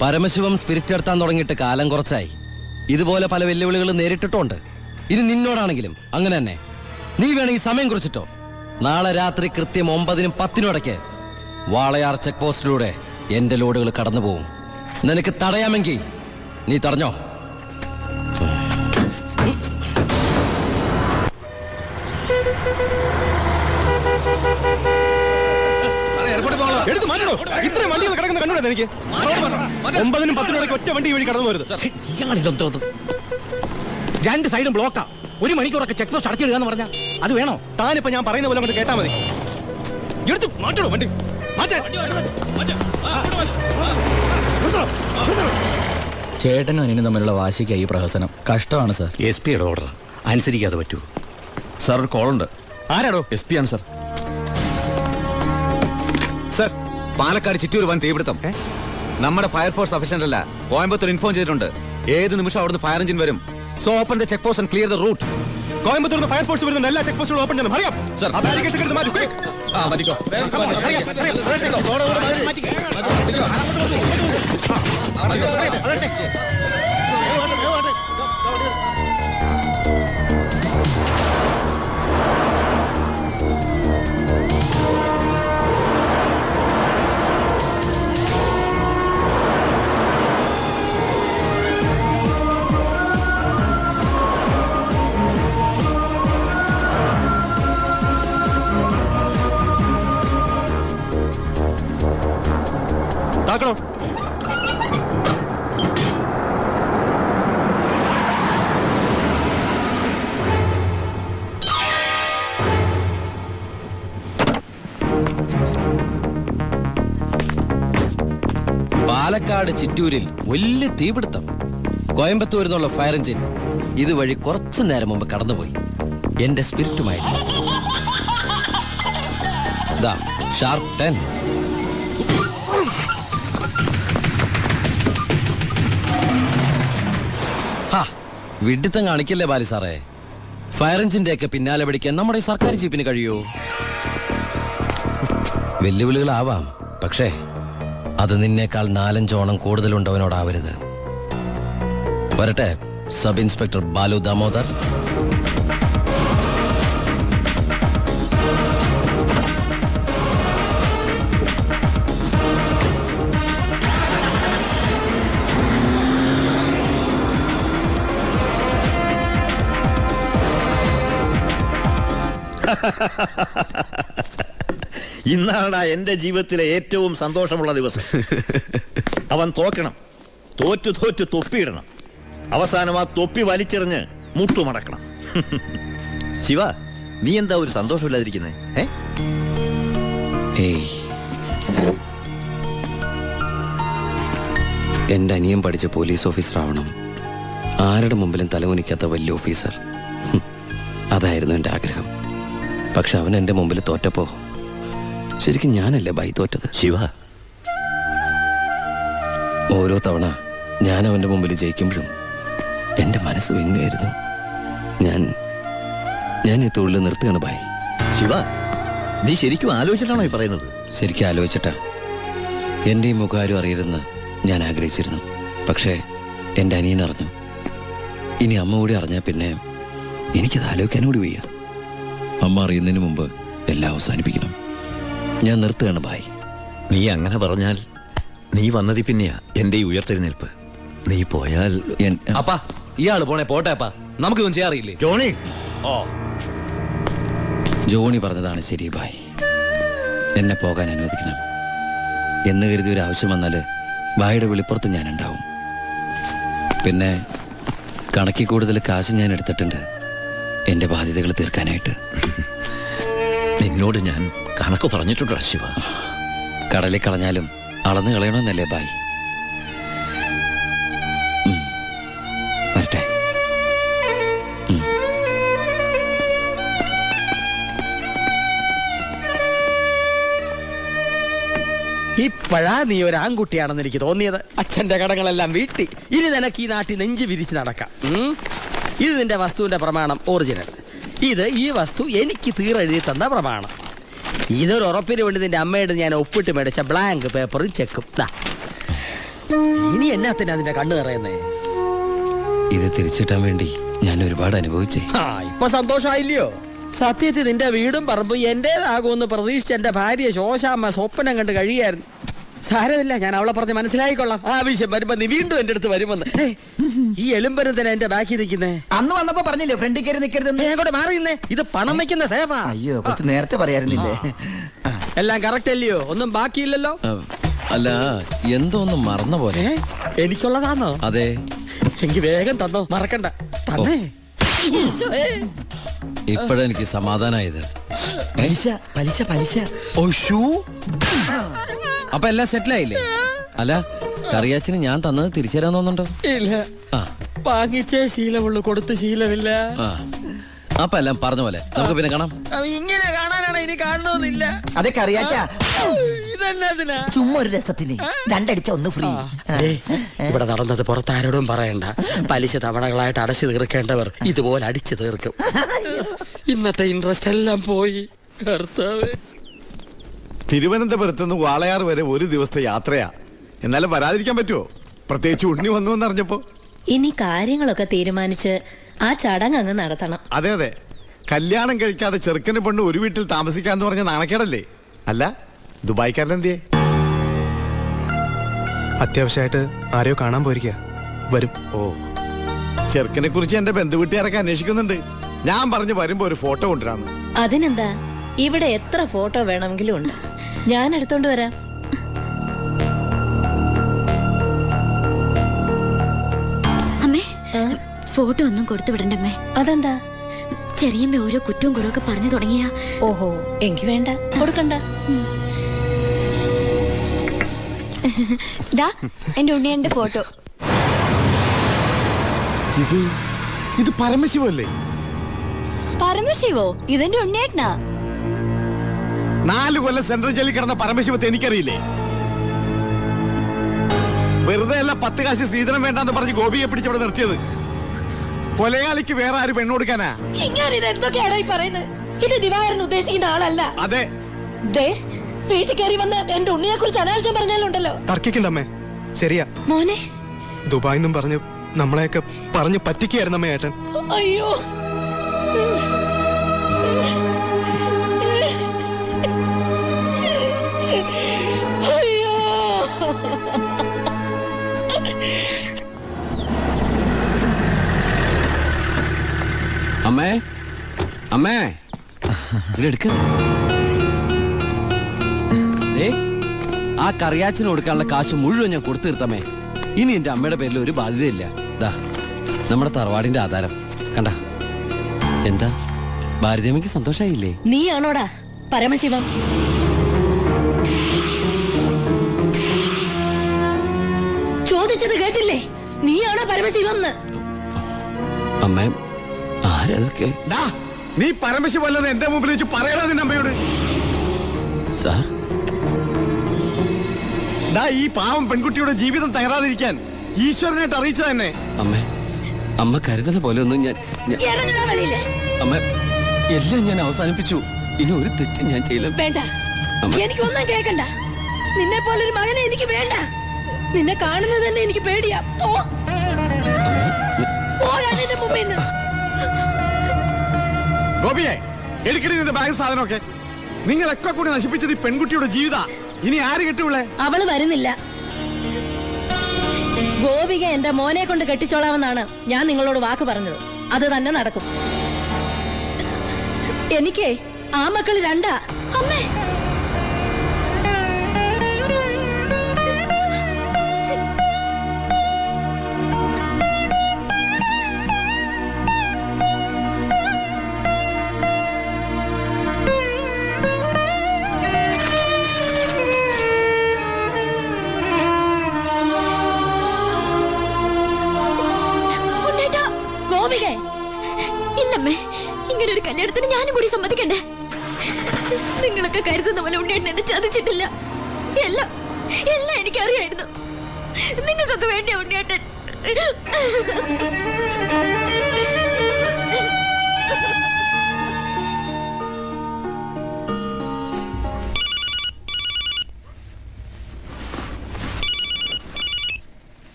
Paramasivam spirit എടുത്താൻ തുടങ്ങിയിട്ട് കാലം കുറച്ചായി. ഇതുപോലെ പല വെല്ലുവിളികൾ നേരിട്ടിട്ടുണ്ട്. ഇനി നിന്നോടാണെങ്കിലും അങ്ങനെ തന്നെ. നീ വേണമെങ്കിൽ സമയം കുറിച്ചിട്ടോ. നാളെ രാത്രി കൃത്യം 9-നും 10-നും ഇടയ്ക്ക് വാളയാർ ചെക്ക് പോസ്റ്റിലൂടെ എന്റെ ലോഡുകൾ കടന്നു പോകും. നിനക്ക് തടയാമെങ്കിൽ നീ തടഞ്ഞോ. ഇത്രയും വണ്ടികൾ കിടക്കുന്ന കണ്ടുകൂടെ എനിക്ക്? 9-നും 10-നും ഇടയ്ക്ക് ഒറ്റ വണ്ടി വഴി കടന്നു പോരുത്. 2 സൈഡും ബ്ലോക്കാ. 1 മണിക്കൂറൊക്കെ ചെക്ക് പോസ്റ്റ് അടച്ചിടുക എന്ന് പറഞ്ഞാൽ അത് വേണോ? താനിപ്പോ ഞാൻ പറയുന്ന പോലെ അങ്ങോട്ട് കേട്ടാ മതി. എടുത്തു മാറ്റണോ വണ്ടി? ചേട്ടനും അനിയനും തമ്മിലുള്ള വാശിക്കായി പ്രഹസനം. കഷ്ടമാണ് സാർ. SP യുടെ ഓർഡർ അനുസരിക്കാതെ പറ്റൂ. സാർ ഒരു കോളുണ്ട്. ആരാടോ? SP ആണ് സാർ. സർ, പാലക്കാട് ചിറ്റൂർ വൻ തീപിടുത്തം. നമ്മുടെ ഫയർഫോഴ്സ് സഫീഷ്യന്റ് അല്ല. കോയമ്പത്തൂർ ഇൻഫോം ചെയ്തിട്ടുണ്ട്. ഏത് നിമിഷം അവിടുന്ന് ഫയർ എഞ്ചിൻ വരും. So open the check post and clear the route. Coimbatore fire force വരുന്നുണ്ട്. എല്ലാ ചെക്ക് പോസ്റ്റുകളും ഓപ്പൺ ചെയ്യണം. അറിയാം സർ. ആ ബാരിക്കേഡ്സ് എടുത്ത് മാറ്റൂ. മാറ്റിക്കോ. താക്കണോ? പാലക്കാട് ചിറ്റൂരിൽ വലിയ തീപിടുത്തം. കോയമ്പത്തൂരിൽ നിന്നുള്ള ഫയർ എഞ്ചിൻ ഇതുവഴി കുറച്ചു നേരം മുമ്പ് കടന്നുപോയി എന്റെ സ്പിരിറ്റുമായിട്ട്. ഷാർപ്പ് 10. വിഡിത്തം കാണിക്കല്ലേ ബാലി സാറേ. ഫയർ എഞ്ചിന്റെ ഒക്കെ പിന്നാലെ പിടിക്കാൻ നമ്മുടെ ഈ സർക്കാർ ജീപ്പിന് കഴിയോ? വെല്ലുവിളികളാവാം, പക്ഷേ അത് നിന്നേക്കാൾ 4-5 ഓണം കൂടുതലുണ്ടവനോടാവരുത്. വരട്ടെ സബ് ഇൻസ്പെക്ടർ ബാലു ദാമോദർ. ഇന്നാണ് എന്റെ ജീവിതത്തിലെ ഏറ്റവും സന്തോഷമുള്ള ദിവസം. അവൻ തോക്കണം, തോറ്റു തോറ്റു തൊപ്പിയിടണം, അവസാനം ആ തൊപ്പി വലിച്ചെറിഞ്ഞ് മുട്ടുമടക്കണം. ശിവ, നീ എന്താ ഒരു സന്തോഷമില്ലാതിരിക്കുന്നേ? എന്റെ അനിയൻ പഠിച്ച പോലീസ് ഓഫീസർ ആവണം. ആരുടെ മുമ്പിലും തലകുനിക്കാത്ത വലിയ ഓഫീസർ. അതായിരുന്നു എൻ്റെ ആഗ്രഹം. പക്ഷെ അവൻ എൻ്റെ മുമ്പിൽ തോറ്റപ്പോ ശരിക്കും ഞാനല്ലേ ബൈ തോറ്റത്. ശിവ, ഓരോ തവണ ഞാൻ അവൻ്റെ മുമ്പിൽ ജയിക്കുമ്പോഴും എൻ്റെ മനസ്സ് വിങ്ങായിരുന്നു. ഞാൻ ഈ തൊഴിൽ നിർത്തുകയാണ് ബൈ. ശിവ, നീ ശരിക്കും ആലോചിച്ചിട്ടാണോ ഈ പറയുന്നത്? ശരിക്കും ആലോചിച്ചിട്ടാ. എൻ്റെ ഈ മുഖാരും അറിയരുതെന്ന് ഞാൻ ആഗ്രഹിച്ചിരുന്നു. പക്ഷേ എൻ്റെ അനിയൻ അറിഞ്ഞു. ഇനി അമ്മ കൂടി അറിഞ്ഞാൽ പിന്നെ എനിക്കത് ആലോചിക്കാൻ കൂടി വയ്യ. അമ്മ അറിയുന്നതിന് മുമ്പ് എല്ലാം അവസാനിപ്പിക്കണം. ഞാൻ നിർത്തുകയാണ് ബായ്. നീ അങ്ങനെ പറഞ്ഞാൽ നീ വന്നതി പിന്നെയാ എന്റെ ഈ ഉയർത്തെഴുന്നേൽപ്പ്. നീ പോയാൽ അപ്പാ, ഇയാള് പോണേ പോട്ടെ അപ്പാ, നമുക്കിതൊന്നും ചെയ്യാറിയില്ലേ? ജോണി, ജോണി പറഞ്ഞതാണ് ശരി ബായ്. എന്നെ പോകാൻ അനുവദിക്കണം എന്ന് കരുതി ഒരു ആവശ്യം വന്നാൽ ബായുടെ വെളിപ്പുറത്ത് ഞാൻ ഉണ്ടാവും. പിന്നെ കണക്കിൽ കൂടുതൽ കാശ് ഞാൻ എടുത്തിട്ടുണ്ട് എൻ്റെ ബാധ്യതകൾ തീർക്കാനായിട്ട്. നിന്നോട് ഞാൻ കണക്ക് പറഞ്ഞിട്ടുണ്ടോ ശിവ? കടലിൽ കളഞ്ഞാലും അളന്ന് കളയണമെന്നല്ലേ ബായ്? വരട്ടെ. ഇപ്പോഴാ നീ ഒരു ആൺകുട്ടിയാണെന്ന് എനിക്ക് തോന്നിയത്. അച്ഛന്റെ കടങ്ങളെല്ലാം വീട്ടി. ഇനി നിനക്ക് ഈ നാട്ടിൽ നെഞ്ച് വിരിച്ച് നടക്കാം. ഇത് നിന്റെ വസ്തുവിന്റെ പ്രമാണം ഒറിജിനൽ. ഇത് ഈ വസ്തു എനിക്ക് തീരെഴുതി തന്ന പ്രമാണം. ഇതൊരു ഉറപ്പിന് വേണ്ടി നിന്റെ അമ്മയുടെ ഞാൻ ഒപ്പിട്ട് മേടിച്ച ബ്ലാങ്ക് പേപ്പറും ചെക്കും. ഇനി എന്നാത്തിനാ നിന്റെ കണ്ണു നിറയുന്നേ? ഇത് തിരിച്ചിട്ടാൻ വേണ്ടി ഞാൻ ഒരുപാട് അനുഭവിച്ചേ. ഇപ്പൊ സന്തോഷായില്ലയോ? സത്യത്തിൽ നിന്റെ വീടും പറമ്പും എന്റേതാകുമെന്ന് പ്രതീക്ഷിച്ച് എന്റെ ഭാര്യ ശോശാമ്മ സ്വപ്നം കണ്ട് കഴിയായിരുന്നു. സാരമില്ല, ഞാൻ അവളെ പറഞ്ഞ് മനസ്സിലായിക്കൊള്ളാം. ആവശ്യം വരുമ്പോ നീ വീണ്ടും എന്റെ അടുത്ത് വരുമെന്ന്. ഈ എലുമ്പരത്തിനാ എന്റെ ബാക്കി നിൽക്കുന്നേ. അന്ന് വന്നപ്പോ പറഞ്ഞില്ലേ ഫ്രണ്ടിൽ കയറി നിൽക്കരുതെന്ന്. അങ്ങോട്ട് മാറിയുന്നേ, ഇത് പണം വെക്കുന്ന സേവാ. അയ്യോ, കുറച്ച് നേരത്തെ പറയായിരുന്നില്ലേ? എല്ലാം കറക്റ്റ് അല്ലയോ? ഒന്നും ബാക്കിയില്ലല്ലോ. അല്ല, എന്തോ ഒന്ന് മറന്ന പോലെ. എനിക്കുള്ളതാണോ? അതെ. എനിക്ക് വേഗം തന്നോ, മറക്കണ്ട. തന്നേ. ഇപ്പോഴെനിക്ക് സമാധാനായത്. പലിശ പലിശ പലിശ. അപ്പൊ എല്ലാം സെറ്റിലായില്ലേ? അല്ല, കറിയാച്ചിന് ഞാൻ തന്നത് തിരിച്ചു തരാൻ തോന്നുന്നുണ്ടോ? ഇല്ല, വാങ്ങിച്ചേ ശീലമുള്ളൂ, കൊടുത്ത് ശീലമില്ല. അപ്പൊ എല്ലാം പറഞ്ഞ പോലെ നമുക്ക് പിന്നെ കാണാം. ഇങ്ങനെ കാണാനാണ് ഇനി കാണണമെന്നില്ല. അതൊക്കെ അറിയാച്ചാ. ഇതെന്നാ ചുമ്മാ ഒരു രസത്തിന് രണ്ടടിച്ച ഒന്ന് ഫ്രീ. ഇവിടെ നടന്നത് പുറത്താരോടും പറയണ്ട. പലിശ തവണകളായിട്ട് അടച്ചു തീർക്കേണ്ടവർ ഇതുപോലെ അടിച്ചു തീർക്കും. ഇന്നത്തെ ഇൻട്രസ്റ്റ് എല്ലാം പോയി. തിരുവനന്തപുരത്ത് നിന്ന് വാളയാർ വരെ ഒരു ദിവസത്തെ യാത്രയാ. എന്നാലും വരാതിരിക്കാൻ പറ്റുമോ? പ്രത്യേകിച്ച് ഉണ്ണി വന്നു എന്നറിഞ്ഞപ്പോ. ഇനി കാര്യങ്ങളൊക്കെ തീരുമാനിച്ച് ആ ചടങ്ങ് അങ്ങ് നടത്തണം. അതെ അതെ, കല്യാണം കഴിക്കാതെ ചെറുക്കന് പെണ്ണ് ഒരു വീട്ടിൽ താമസിക്കാന്ന് പറഞ്ഞ നാണക്കേടല്ലേ? അല്ല, ദുബായ്ക്കാരനെന്തിയെ? അത്യാവശ്യമായിട്ട് ആരെയോ കാണാൻ പോയിരിക്കുക. വരും. ഓ, ചെറുക്കനെ കുറിച്ച് എന്റെ ബന്ധുവീട്ടുകാരൊക്കെ അന്വേഷിക്കുന്നുണ്ട്. ഞാൻ പറഞ്ഞു വരുമ്പോ ഒരു ഫോട്ടോ കൊണ്ടുവരാന്ന്. അതിനെന്താ, ഇവിടെ എത്ര ഫോട്ടോ വേണമെങ്കിലും ഉണ്ട്. ഞാൻ എടുത്തോണ്ട് വരാം. അമ്മേ, ഫോട്ടോ ഒന്നും കൊടുത്തു വിടണ്ടമ്മേ. അതെന്താ? ചെറിയമ്മ ഓരോ കുറ്റവും കുറവൊക്കെ പറഞ്ഞു തുടങ്ങിയ. ഓഹോ, എങ്കി വേണ്ട, കൊടുക്കണ്ട. എന്റെ ഉണ്ണിയന്റെ ഫോട്ടോ. ഇത് പരമശിവല്ലേ? പരമശിവോ? ഇതെന്റെ ഉണ്ണിയേട്ടനാ. 4 കൊല്ലം സെൻട്രൽ ജയിലിൽ കിടന്ന പരമശിവത്തെ എനിക്കറിയില്ലേ? വെറുതെ അല്ല 10 കാശ് സ്ത്രീധനം വേണ്ടെന്ന് പറഞ്ഞ് ഗോപിയെ പിടിച്ചവിടെ നിർത്തിയത്. കൊലയാളിക്ക് വേറെ ആര് പെണ്ണു കൊടുക്കാനാ? എന്തൊക്കെയാണ് പറയുന്നത്? ഇത് ദിവാകരൻ ഉദ്ദേശിക്കുന്ന ആളല്ല. അതെ, വീട്ടിൽ കയറി വന്ന് എന്റെ ഉണ്ണിയെ കുറിച്ച് അനാവശ്യം പറഞ്ഞാലുണ്ടല്ലോ. തർക്കിക്കണ്ടമ്മേ. ശരിയാ മോനെ, ദുബായിന്നും പറഞ്ഞ് നമ്മളെയൊക്കെ പറഞ്ഞ് പറ്റിക്കായിരുന്നമ്മേ ഏട്ടൻ. അയ്യോ, അയ്യോ. അമ്മേ, അമ്മേ, ഇതെടുക്ക. ആ കറിയാച്ചിന് കൊടുക്കാനുള്ള കാശ് മുഴുവൻ ഞാൻ കൊടുത്തു തീർത്തമ്മേ. ഇനി എന്റെ അമ്മയുടെ പേരിൽ ഒരു ബാധ്യതയില്ല. ദാ നമ്മുടെ തറവാടിന്റെ ആധാരം കണ്ട. എന്താ ഭാരതിയമ്മയ്ക്ക് സന്തോഷായില്ലേ? നീയാണോടാ പരമശിവം? ചോദിച്ചത് കേട്ടില്ലേ? നീയാണോ പരമശിവം? അമ്മേ, ആരതൊക്കെ? നീ പരമശിവല്ലെന്ന് എന്റെ മുമ്പിൽ വെച്ച് പറയണ നിന്റെ അമ്മയോട്. സാർ, ഈ പാവം പെൺകുട്ടിയുടെ ജീവിതം തകരാതിരിക്കാൻ ഈശ്വരനായിട്ട് അറിയിച്ച തന്നെ. അമ്മേ, അമ്മ കരുതുന്ന പോലെ ഒന്നും ഞാൻ അമ്മ എല്ലാം ഞാൻ അവസാനിപ്പിച്ചു. ഇനി ഒരു തെറ്റും ഞാൻ ചെയ്യില്ല. വേണ്ട, എനിക്കൊന്നും കേൾക്കണ്ട. നിന്നെ പോലൊരു മകനെ എനിക്ക് വേണ്ട. നിന്നെ കാണുന്നത് തന്നെ എനിക്ക് പേടിയാ. ഗോപിയെ, എടുക്കടി നിന്റെ ബാഗ് സാധനമൊക്കെ. നിങ്ങളൊക്കെ കൂടി നശിപ്പിച്ചത് ഈ പെൺകുട്ടിയുടെ ജീവിത. ഇനി ആര് കെട്ടുള്ളേ? അവള് വരുന്നില്ല. ഗോപിക എന്റെ മോനെ കൊണ്ട് കെട്ടിച്ചോളാമെന്നാണ് ഞാൻ നിങ്ങളോട് വാക്ക് പറഞ്ഞത്. അത് തന്നെ നടക്കും. എനിക്ക് ആ മക്കൾ 2. അമ്മേ, ഇല്ലമ്മേ, ഇങ്ങനെ ഒരു കല്യാണത്തിന് ഞാനും കൂടി സമ്മതിക്കണ്ടേ? നിങ്ങളൊക്കെ കരുതുന്ന പോലെ ഉണ്ണിയേട്ടൻ എന്നെ ചതിച്ചിട്ടില്ല. എല്ലാം എനിക്കറിയായിരുന്നു. നിങ്ങൾക്കൊക്കെ വേണ്ടിയ ഉണ്ണിയേട്ടൻ.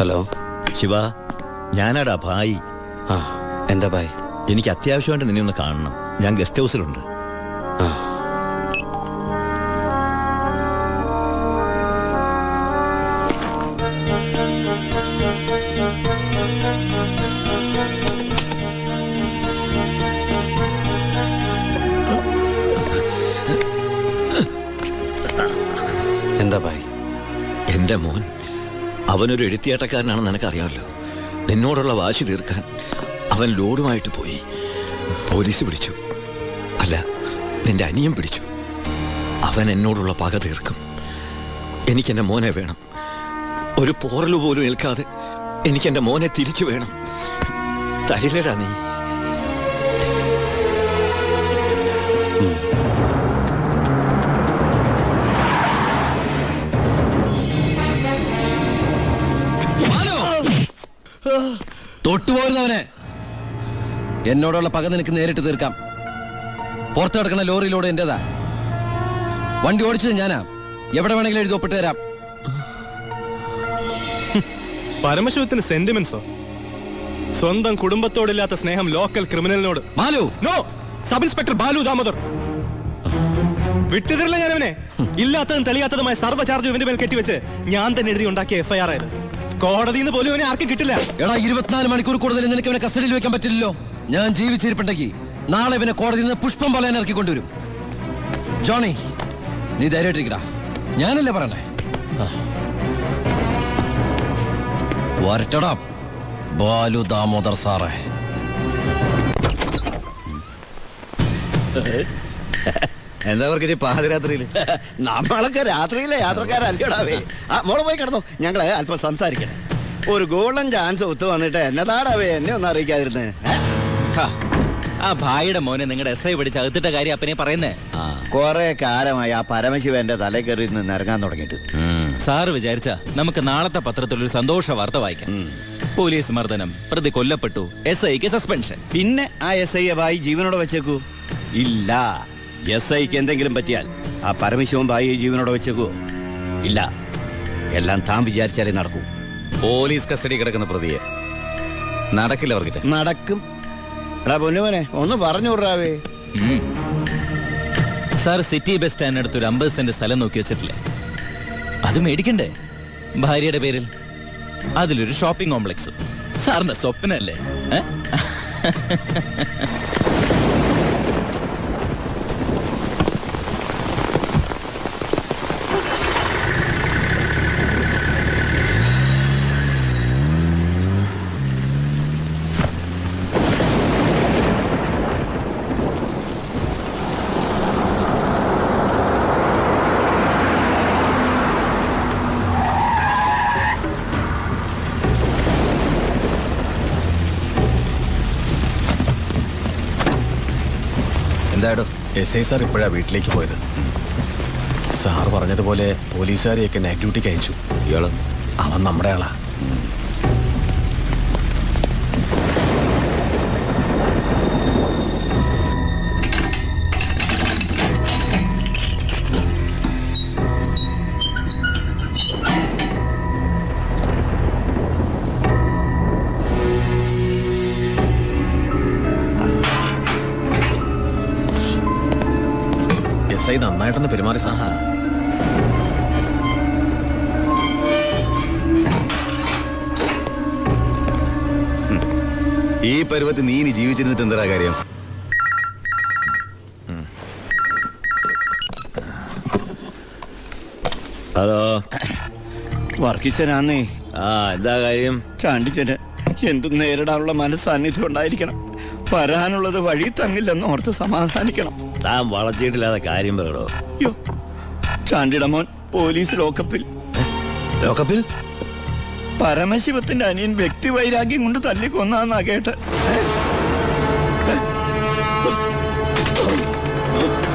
ഹലോ ശിവ, ഞാനാടാ ഭായി. ആ എന്താ ഭായ്? എനിക്ക് അത്യാവശ്യമായിട്ട് നിന്നെ ഒന്ന് കാണണം. ഞാൻ ഗസ്റ്റ് ഹൗസിലുണ്ട്. ആ എന്താ ഭായ്? എന്റെ മോൻ അവനൊരു എഴുത്തിയാട്ടക്കാരനാണെന്ന് നിനക്കറിയാമല്ലോ. നിന്നോടുള്ള വാശി തീർക്കാൻ അവൻ ലോഡുമായിട്ട് പോയി. പോലീസ് പിടിച്ചു. അല്ല, നിന്റെ അനിയൻ പിടിച്ചു. അവൻ എന്നോടുള്ള പക തീർക്കും. എനിക്കെൻ്റെ മോനെ വേണം. ഒരു പോറലു പോലും ഏൽക്കാതെ എനിക്കെൻ്റെ മോനെ തിരിച്ചു വേണം. തരില്ലടാ നീ. തൊട്ടുപോരുന്നവനെ. എന്നോടുള്ള പക നിനക്ക് നേരിട്ട് തീർക്കാം. പുറത്തു കിടക്കുന്ന ലോറിയിലൂടെ എന്റേതാ. വണ്ടി ഓടിച്ചത് ഞാനാ. എവിടെ വേണമെങ്കിലും എഴുതി ഒപ്പിട്ട് തരാം. പരമശിവത്തിന് സെന്റിമെന്റ്സോ? സ്വന്തം കുടുംബത്തോടില്ലാത്ത സ്നേഹം ലോക്കൽ ക്രിമിനലിനോട്. Balu, no, sub inspector Balu Damodar. വിട്ടുതരില്ല ഞാനവനെ. ഇല്ലാത്തതും തെളിയാത്തതുമായ സർവ്വ ചാർജ് ഇവന്റെ മേൽ കെട്ടിവെച്ച് ഞാൻ തന്നെ എഴുതി ഉണ്ടാക്കിയ FIR ആയത്. കോടതിയിൽ നിന്ന് പോലും അവനെ ആർക്കും കിട്ടില്ല. എടാ, 24 മണിക്കൂർ കൂടുതൽ നിനക്ക് ഇവനെ കസ്റ്റഡിയിൽ വെക്കാൻ പറ്റില്ലല്ലോ. ഞാൻ ജീവിച്ചിരിപ്പുണ്ടെങ്കിൽ നാളെ ഇവനെ കോടതിയിൽ നിന്ന് പുഷ്പം പോലെ ഇറക്കി കൊണ്ടുവരും. ജോണി, നീ ധൈര്യമായിട്ടിരിക്കടാ. ഞാനല്ലേ പറയണേ. വരട്ടടാ ബാലു ദാമോദർ സാറേ. എന്താ അവർക്ക് പാതിരാത്രിയില്? നമ്മളൊക്കെ രാത്രിയിലെ യാത്രക്കാരല്ലോടാവേ. മോള് പോയി കിടന്നോ, ഞങ്ങള് അല്പം സംസാരിക്കണം. ഒരു ഗോൾഡൻ ചാൻസ് ഒത്തു വന്നിട്ട് എന്നതാടാവേ എന്നെ ഒന്നും അറിയിക്കാതിരുന്നേ. ആ ഭായിയുടെ മോനെ നിങ്ങളുടെ SI പിടിച്ച് അകത്തിട്ട കാര്യം അപ്പനെ പറയുന്നേ. കൊറേ കാലമായി ആ പരമശിവന്റെ തല കയറി നിന്ന് ഇറങ്ങാൻ തുടങ്ങിയിട്ട്. സാറ് വിചാരിച്ച നമുക്ക് നാളത്തെ പത്രത്തിൽ ഒരു സന്തോഷ വാർത്ത വായിക്കാം. പോലീസ് മർദ്ദനം, പ്രതി കൊല്ലപ്പെട്ടു, SIക്ക് സസ്പെൻഷൻ. പിന്നെ ആ SI ഭായി ജീവനോടെ വെച്ചേക്കൂ? ഇല്ല. SIക്ക് എന്തെങ്കിലും പറ്റിയാൽ ആ പരമശിവൻ ഭായി ജീവനോടെ വെച്ചേക്കൂ? ഇല്ല. എല്ലാം താൻ വിചാരിച്ചാലേ നടക്കൂ. പോലീസ് കസ്റ്റഡി കിടക്കുന്ന പ്രതിയെ നടക്കില്ല അവർക്ക്. നടക്കും. എടാ പൊന്നുമോനെ, ഒന്ന് പറഞ്ഞു വിടാവേ. സാർ സിറ്റി ബസ് സ്റ്റാൻഡിനടുത്ത് ഒരു 50 സെന്റ് സ്ഥലം നോക്കി വെച്ചിട്ടില്ലേ? അത് മേടിക്കണ്ടേ ഭാര്യയുടെ പേരിൽ? അതിലൊരു ഷോപ്പിംഗ് കോംപ്ലക്സും. സാറിന്റെ സ്വപ്നല്ലേ? എന്താടോ? SI സാർ ഇപ്പോഴാ വീട്ടിലേക്ക് പോയത്. സാർ പറഞ്ഞതുപോലെ പോലീസുകാരെയൊക്കെ നൈറ്റ് ഡ്യൂട്ടിക്ക് അയച്ചു. ഇയാള്? അവൻ നമ്മുടെ ആളാ. SI നന്നായിട്ടൊന്ന് പെരുമാറി സാർ. ഈ പരുവത്തിൽ നീ ഇനി ജീവിച്ചിരുന്നിട്ട് എന്താ കാര്യം? ഹലോ, വർക്കിച്ചനാന്നേ. എന്താ കാര്യം? ചാണ്ടിച്ചന് എന്തും നേരിടാനുള്ള മനസ്സാന്നിധ്യം ഉണ്ടായിരിക്കണം. വരാനുള്ളത് വഴി തങ്ങില്ലെന്ന് ഓർത്ത് സമാധാനിക്കണം. താൻ വളച്ചിട്ടില്ലാതെ കാര്യം പറയണോ? അയ്യോ, ചാണ്ടിയുടെ മോൻ പോലീസ് ലോക്കപ്പിൽ. ലോക്കപ്പിൽ? പരമശിവത്തിന്റെ അനിയൻ വ്യക്തി വൈരാഗ്യം കൊണ്ട് തല്ലിക്കൊന്നാന്നാ കേട്ട്.